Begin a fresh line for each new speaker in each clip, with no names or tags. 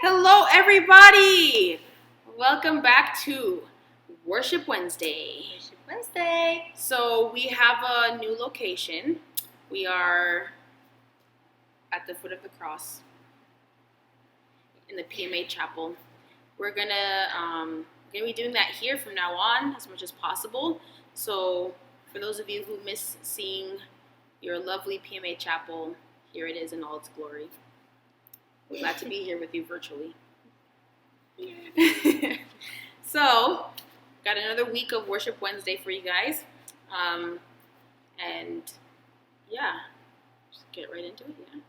Hello, everybody! Welcome back to Worship Wednesday.
Worship Wednesday.
So, we have a new location. We are at the foot of the cross in the PMA chapel. We're gonna be doing that here from now on as much as possible. So, for those of you who miss seeing your lovely PMA chapel, here it is in all its glory. We're glad to be here with you virtually. So, got another week of Worship Wednesday for you guys. And yeah, just get right into it, yeah.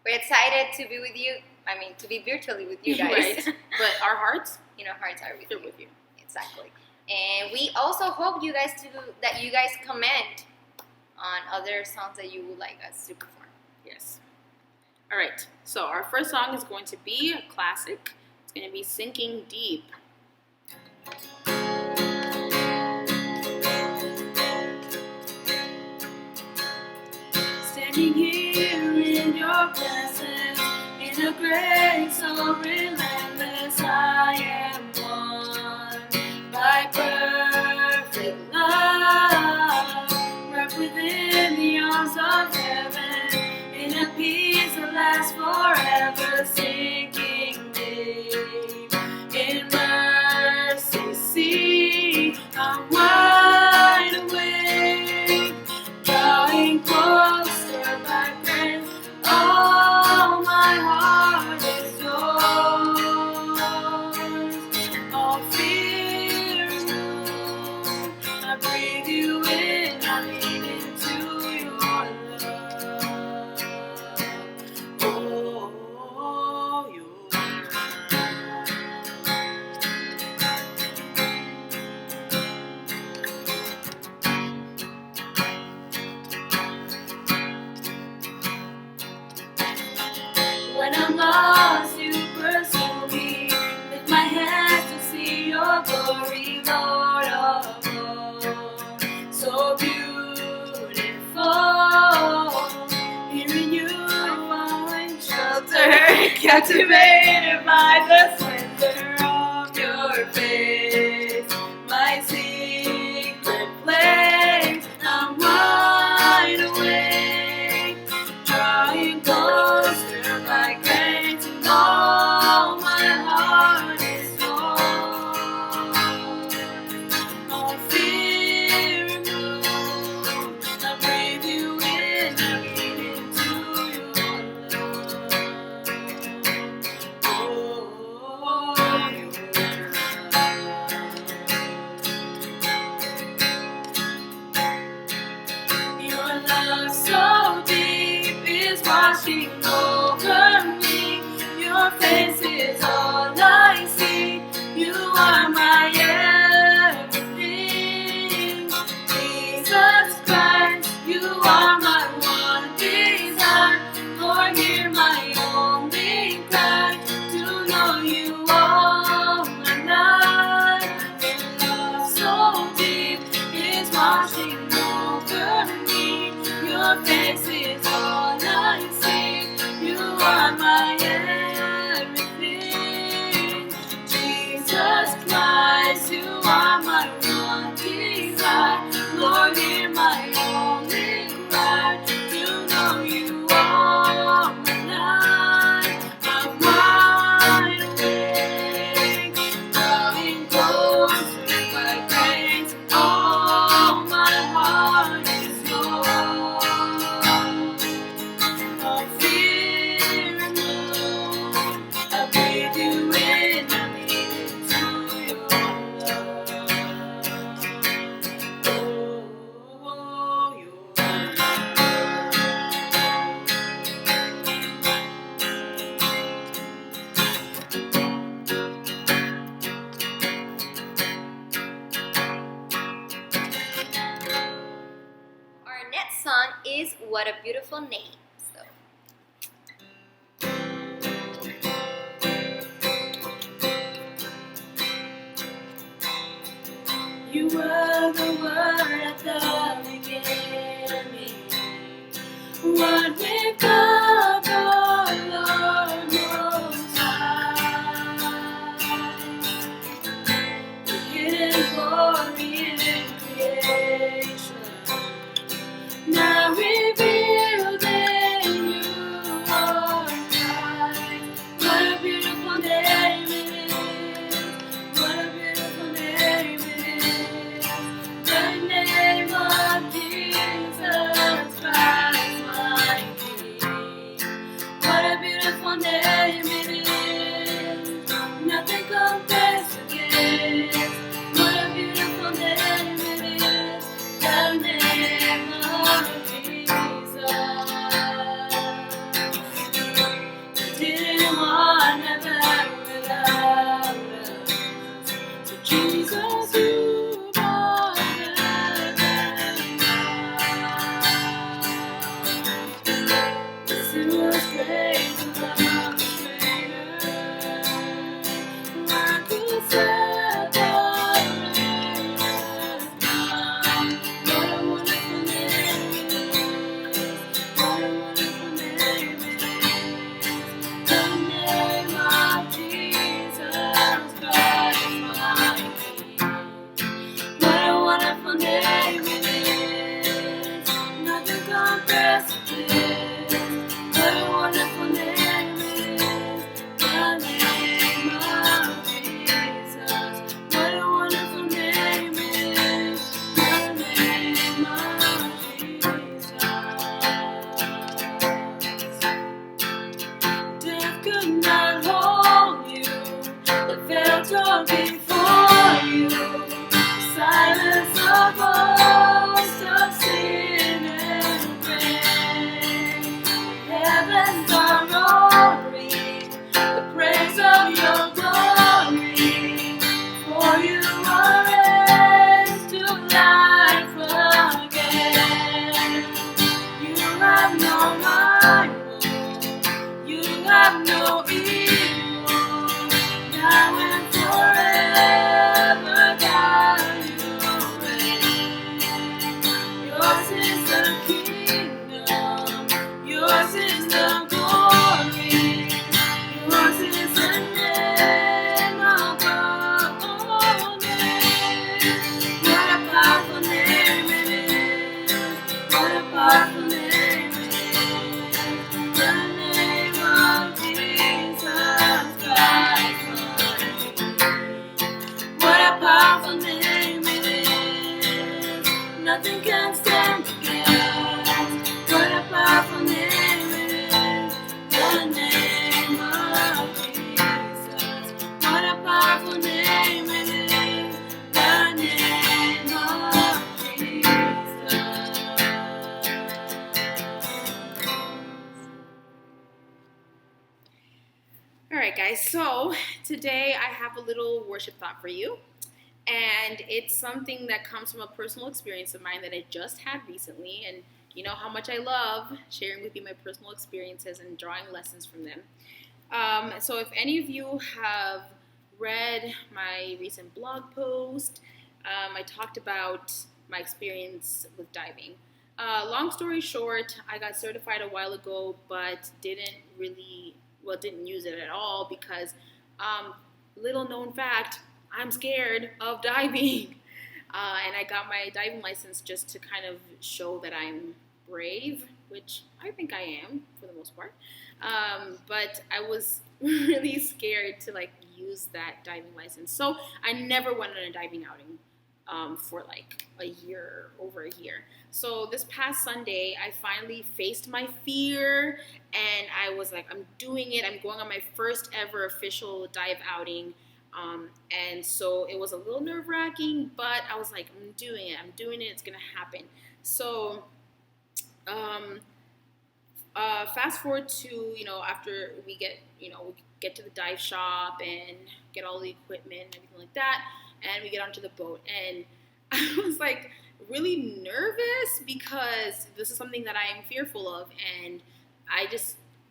We're excited to be with you. To be virtually with you guys.
Right. But our hearts,
hearts are
they're with you.
Exactly. And we also hope you guys that you guys comment on other songs that you would like us to perform.
Yes. All right. So our first song is going to be a classic. It's going to be Sinking Deep. Standing here in your presence, in a grace so relentless, I am won by perfect love, wrapped within the arms of heaven, in a peace that lasts forever, sinking deep in mercy. See, I'm wide awake, drawing closer by grace. All my heart is yours, all fear removed. I breathe you in, I lean into your love. Oh, your when I'm lost, you pursue me. Lift my hands to see your glory, Lord of all. So beautiful. Here in you I find shelter, captivated by the splendor of your face. My secret place, I'm wide awake, drawing closer by grace, and all my heart is yours. All fear removed, I breathe you in, I lean into your love. Oh, your love. Your love so deep is washing over me. Your face is all I see. You are my everything. Jesus Christ, you are my one desire. Lord, hear my only cry, to know you all my life. Your love so deep is washing over me. Your face is all I see. You are my everything. Jesus Christ, you are my one desire. Lord, hear my only cry, to know you all my life. I'm wide awake, drawing closer by grace. All my heart is yours. All fear removed, I breathe you in, I lean into your love. Oh, your
Our next song is What a Beautiful Name. So,
You were the Word at the beginning. What with God, the Lord Most High. precipice. What a wonderful name it is, the name of Jesus. What a wonderful name it is, the name of Jesus. Death could not hold you, the veil torn before you, the silence of hosts of sin and pain. Heavens are roaring, the praise of your glory, for you are raised to life again. You have no rival, you have no equal, now and forever, God, you reign. Yours is the kingdom, yours is the glory, yours is the name above all names. What a powerful name it is, what a powerful name it is, the name of Jesus Christ. What a powerful name it is, nothing can stand against. What a powerful name it is, the name of Jesus. What a powerful name it is, the name of Jesus. All right, guys, so today I have a little worship thought for you. And it's something that comes from a personal experience of mine that I just had recently. And you know how much I love sharing with you my personal experiences and drawing lessons from them. So if any of you have read my recent blog post, I talked about my experience with diving. Long story short, I got certified a while ago, but didn't use it at all because, little known fact, I'm scared of diving. And I got my diving license just to kind of show that I'm brave, which I think I am for the most part. But I was really scared to use that diving license. So I never went on a diving outing for over a year. So this past Sunday, I finally faced my fear and I was like, I'm doing it. I'm going on my first ever official dive outing. And so it was a little nerve-wracking, but I was like, I'm doing it, it's gonna happen. So fast forward to, after we get to the dive shop and get all the equipment and everything like that, and we get onto the boat, and I was like really nervous because this is something that I am fearful of, and I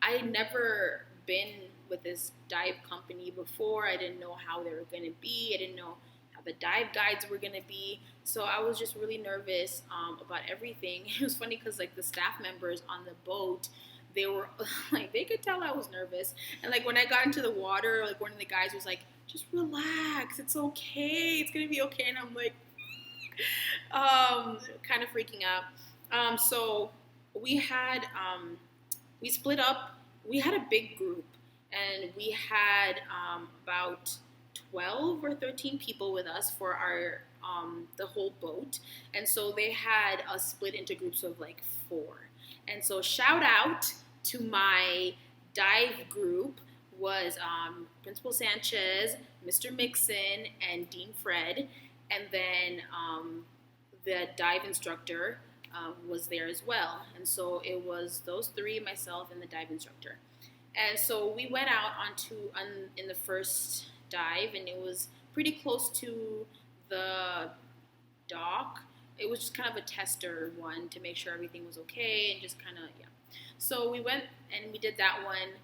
had never been with this dive company before. I didn't know how they were going to be. I didn't know how the dive guides were going to be. So I was just really nervous about everything. It was funny because the staff members on the boat, they were they could tell I was nervous. And when I got into the water, one of the guys was like, just relax. It's okay. It's going to be okay. And I'm kind of freaking out. So we had, we split up. We had a big group. And we had about 12 or 13 people with us for our the whole boat. And so they had us split into groups of 4. And so shout out to my dive group was Principal Sanchez, Mr. Mixon, and Dean Fred. And then the dive instructor was there as well. And so it was those 3, myself, and the dive instructor. And so we went out in the first dive, and it was pretty close to the dock. It was just kind of a tester one to make sure everything was okay and just kind of, yeah. So we went and we did that one.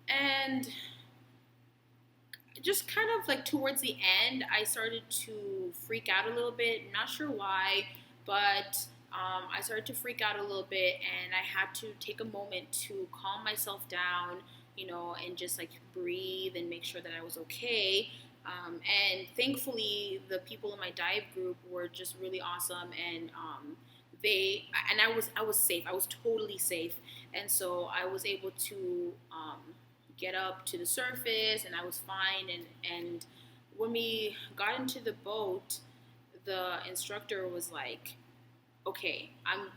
And just kind of towards the end, I started to freak out a little bit. I'm not sure why, but I started to freak out a little bit, and I had to take a moment to calm myself down, and just breathe and make sure that I was okay. And thankfully, the people in my dive group were just really awesome, and I was safe. I was totally safe, and so I was able to get up to the surface, and I was fine. And when we got into the boat, the instructor was like, okay,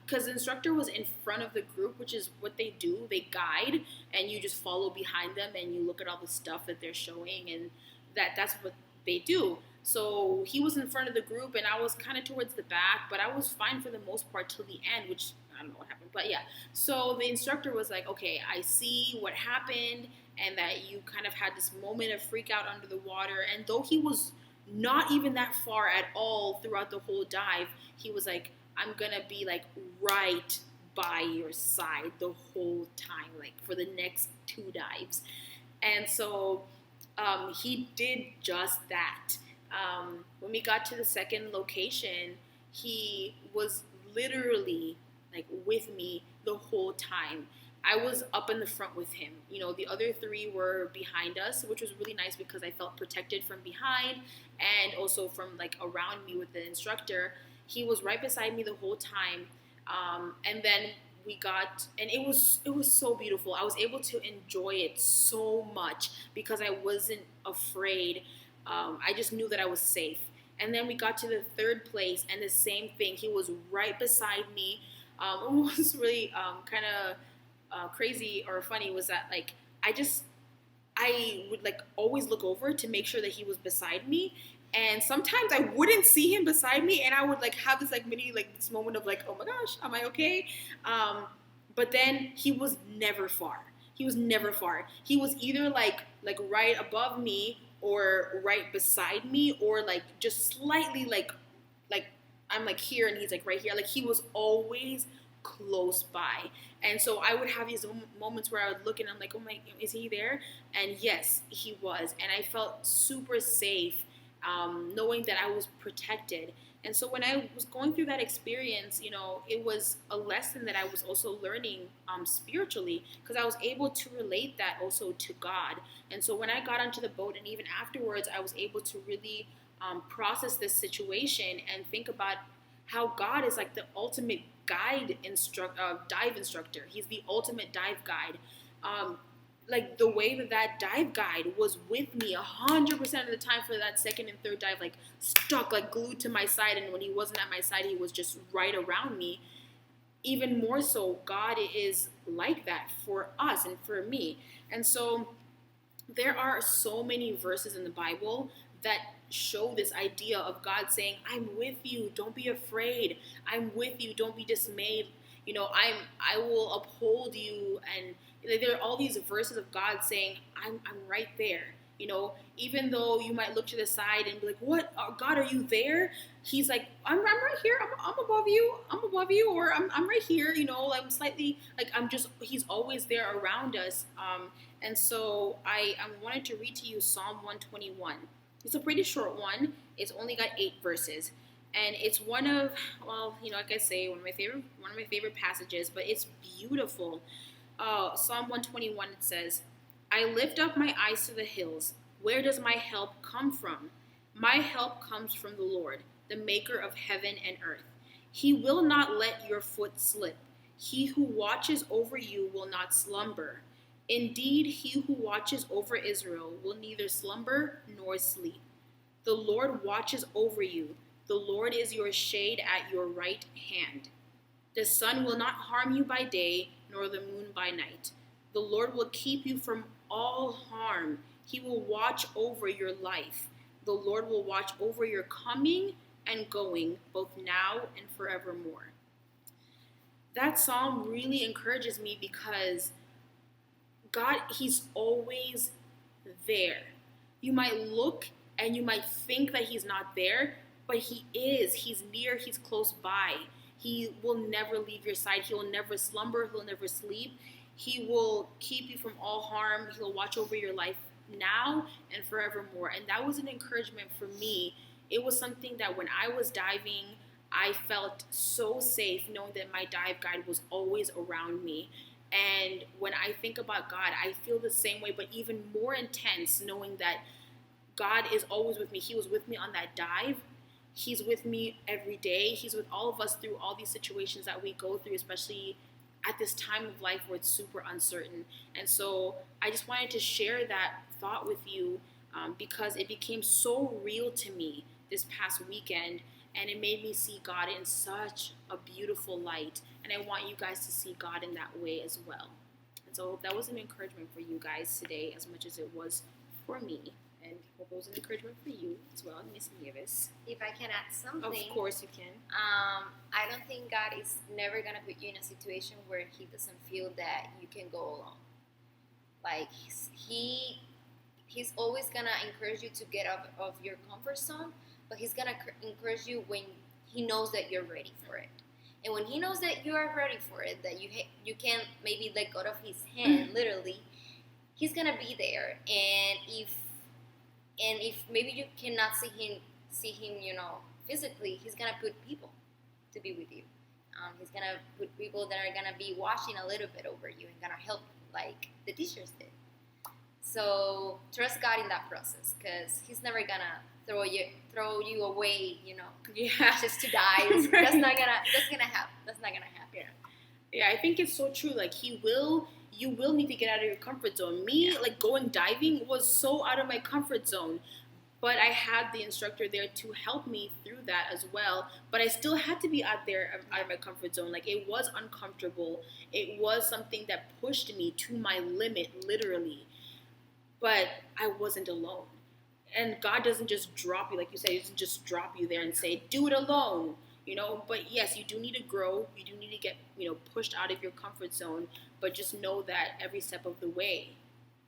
because the instructor was in front of the group, which is what they do. They guide, and you just follow behind them, and you look at all the stuff that they're showing, and that's what they do. So he was in front of the group, and I was kind of towards the back, but I was fine for the most part till the end, which I don't know what happened, but yeah. So the instructor was like, okay, I see what happened, and that you kind of had this moment of freak out under the water, and though he was not even that far at all throughout the whole dive, he was like, I'm gonna be like right by your side the whole time, like for the next 2 dives. And so he did just that. When we got to the second location, he was literally like with me the whole time. I was up in the front with him. You know, the other 3 were behind us, which was really nice because I felt protected from behind and also from like around me with the instructor. He was right beside me the whole time, and then we got, and it was so beautiful. I was able to enjoy it so much because I wasn't afraid. I just knew that I was safe. And then we got to the third place, and the same thing. He was right beside me. What was really kind of crazy or funny was that like I would like always look over to make sure that he was beside me. And sometimes I wouldn't see him beside me, and I would like have this like mini like this moment of like, oh my gosh, am I okay? But then he was never far. He was never far. He was either like right above me or right beside me, or like just slightly like I'm like here and he's like right here. Like he was always close by. And so I would have these moments where I would look and I'm like, oh my, is he there? And yes, he was. And I felt super safe, knowing that I was protected. And so when I was going through that experience, you know, it was a lesson that I was also learning spiritually, because I was able to relate that also to God. And so when I got onto the boat and even afterwards, I was able to really process this situation and think about how God is like the ultimate dive instructor. He's the ultimate dive guide. Like the way that dive guide was with me 100% of the time for that second and third dive, like stuck, like glued to my side. And when he wasn't at my side, he was just right around me. Even more so, God is like that for us and for me. And so there are so many verses in the Bible that show this idea of God saying, I'm with you, don't be afraid. I'm with you, don't be dismayed. You know, I will uphold you. And there are all these verses of God saying, I'm right there. You know, even though you might look to the side and be like, what, God, are you there? He's like, I'm right here. I'm above you. I'm above you. Or I'm right here. You know, I'm slightly like, he's always there around us. And so I wanted to read to you Psalm 121. It's a pretty short one. It's only got 8 verses. And it's one of, well, you know, like I say, one of my favorite passages, but it's beautiful. Psalm 121, it says, I lift up my eyes to the hills. Where does my help come from? My help comes from the Lord, the maker of heaven and earth. He will not let your foot slip. He who watches over you will not slumber. Indeed, he who watches over Israel will neither slumber nor sleep. The Lord watches over you. The Lord is your shade at your right hand. The sun will not harm you by day, nor the moon by night. The Lord will keep you from all harm. He will watch over your life. The Lord will watch over your coming and going, both now and forevermore. That psalm really encourages me because God, he's always there. You might look and you might think that he's not there, but he is. He's near, he's close by. He will never leave your side. He will never slumber, he'll never sleep. He will keep you from all harm. He'll watch over your life now and forevermore. And that was an encouragement for me. It was something that when I was diving, I felt so safe knowing that my dive guide was always around me. And when I think about God, I feel the same way, but even more intense, knowing that God is always with me. He was with me on that dive. He's with me every day. He's with all of us through all these situations that we go through, especially at this time of life where it's super uncertain. And so I just wanted to share that thought with you because it became so real to me this past weekend, and it made me see God in such a beautiful light. And I want you guys to see God in that way as well. And so that was an encouragement for you guys today as much as it was for me. And hope it was an encouragement for you as well, Miss Nieves.
If I can add something.
Of course you can.
I don't think God is never going to put you in a situation where he doesn't feel that you can go alone. Like, he's always going to encourage you to get out of your comfort zone, but he's going to encourage you when he knows that you're ready for it. And when he knows that you are ready for it, that you can maybe let go of his hand, literally, he's going to be there. And if maybe you cannot see him, physically, he's gonna put people to be with you. He's gonna put people that are gonna be watching a little bit over you and gonna help, like the teachers did. So trust God in that process, because he's never gonna throw you away, just to die. That's not gonna happen. That's not gonna happen.
Yeah, I think it's so true. Like, you will need to get out of your comfort zone. Me, like, going diving was so out of my comfort zone. But I had the instructor there to help me through that as well. But I still had to be out of my comfort zone. Like, it was uncomfortable. It was something that pushed me to my limit, literally. But I wasn't alone. And God doesn't just drop you, like you said, he doesn't just drop you there and say, do it alone. But yes, you do need to grow. You do need to get, pushed out of your comfort zone. But just know that every step of the way,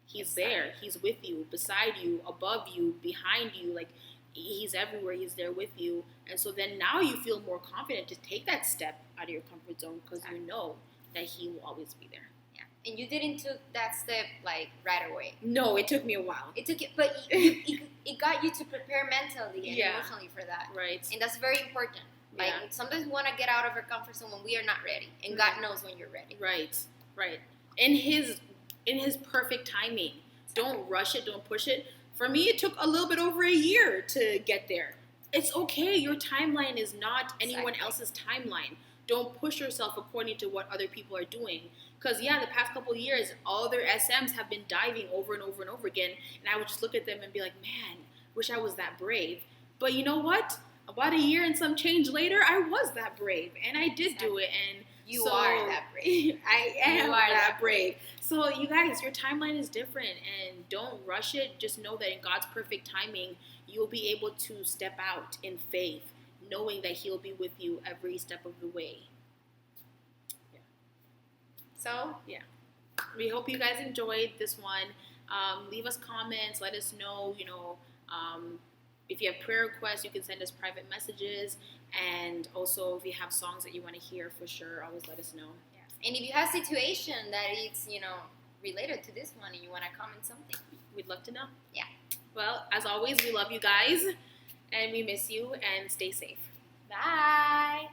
he's there. He's with you, beside you, above you, behind you. Like, he's everywhere. He's there with you. And so then now you feel more confident to take that step out of your comfort zone, because you know that he will always be there.
Yeah. And you didn't took that step, like, right away.
No, it took me a while.
It took you, but it got you to prepare mentally and emotionally for that.
Right.
And that's very important. Like, sometimes we want to get out of our comfort zone when we are not ready. And God knows when you're ready.
Right. In his perfect timing. Don't rush it. Don't push it. For me, it took a little bit over a year to get there. It's okay. Your timeline is not anyone else's timeline. Don't push yourself according to what other people are doing. Because, the past couple of years, all their SMs have been diving over and over and over again. And I would just look at them and be like, man, wish I was that brave. But you know what? About a year and some change later, I was that brave. And I did do it. And
you are that brave.
I am that brave. So, you guys, your timeline is different. And don't rush it. Just know that in God's perfect timing, you'll be able to step out in faith, knowing that he'll be with you every step of the way. So, we hope you guys enjoyed this one. Leave us comments. Let us know, if you have prayer requests, you can send us private messages. And also, if you have songs that you want to hear, for sure, always let us know.
Yeah. And if you have a situation that it's, related to this one and you want to comment something,
we'd love to know.
Yeah.
Well, as always, we love you guys. And we miss you. And stay safe.
Bye.